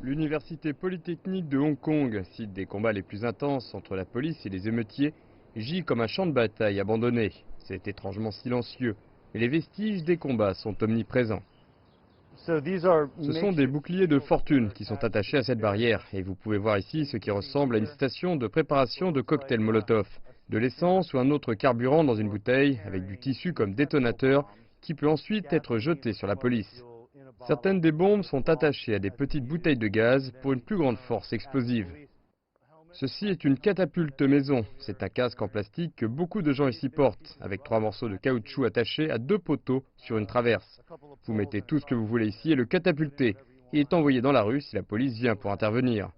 L'université polytechnique de Hong Kong, site des combats les plus intenses entre la police et les émeutiers, gît comme un champ de bataille abandonné. C'est étrangement silencieux, mais les vestiges des combats sont omniprésents. Ce sont des boucliers de fortune qui sont attachés à cette barrière, et vous pouvez voir ici ce qui ressemble à une station de préparation de cocktails Molotov. De l'essence ou un autre carburant dans une bouteille, avec du tissu comme détonateur, qui peut ensuite être jeté sur la police. Certaines des bombes sont attachées à des petites bouteilles de gaz pour une plus grande force explosive. Ceci est une catapulte maison. C'est un casque en plastique que beaucoup de gens ici portent, avec 3 morceaux de caoutchouc attachés à 2 poteaux sur une traverse. Vous mettez tout ce que vous voulez ici et le catapultez. Il est envoyé dans la rue si la police vient pour intervenir.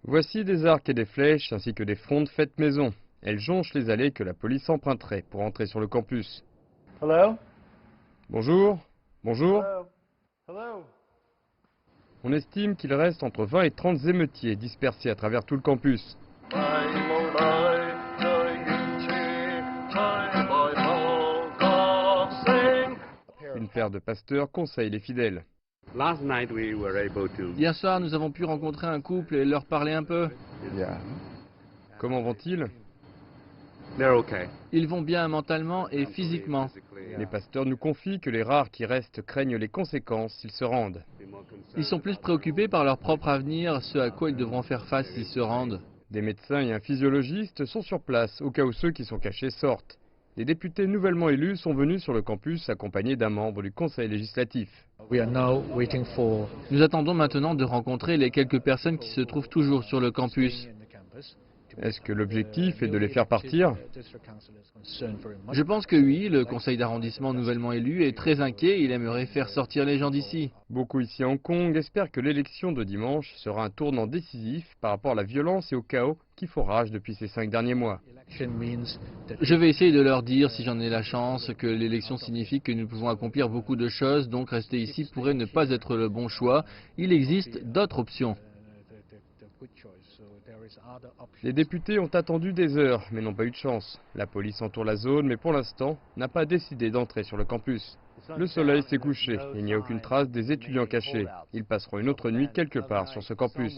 Voici des arcs et des flèches, ainsi que des frondes faites maison. Elles jonchent les allées que la police emprunterait pour entrer sur le campus. Bonjour. Bonjour. On estime qu'il reste entre 20 et 30 émeutiers dispersés à travers tout le campus. Une paire de pasteurs conseille les fidèles. Hier soir, nous avons pu rencontrer un couple et leur parler un peu. Comment vont-ils? Ils vont bien mentalement et physiquement. Les pasteurs nous confient que les rares qui restent craignent les conséquences s'ils se rendent. Ils sont plus préoccupés par leur propre avenir, ce à quoi ils devront faire face s'ils se rendent. Des médecins et un physiologiste sont sur place au cas où ceux qui sont cachés sortent. Les députés nouvellement élus sont venus sur le campus accompagnés d'un membre du Conseil législatif. Nous attendons maintenant de rencontrer les quelques personnes qui se trouvent toujours sur le campus. Est-ce que l'objectif est de les faire partir? Je pense que oui, le conseil d'arrondissement nouvellement élu est très inquiet, il aimerait faire sortir les gens d'ici. Beaucoup ici à Hong Kong espèrent que l'élection de dimanche sera un tournant décisif par rapport à la violence et au chaos qui font rage depuis ces 5 derniers mois. Je vais essayer de leur dire, si j'en ai la chance, que l'élection signifie que nous pouvons accomplir beaucoup de choses, donc rester ici pourrait ne pas être le bon choix. Il existe d'autres options. Les députés ont attendu des heures, mais n'ont pas eu de chance. La police entoure la zone, mais pour l'instant, n'a pas décidé d'entrer sur le campus. Le soleil s'est couché, et il n'y a aucune trace des étudiants cachés. Ils passeront une autre nuit quelque part sur ce campus.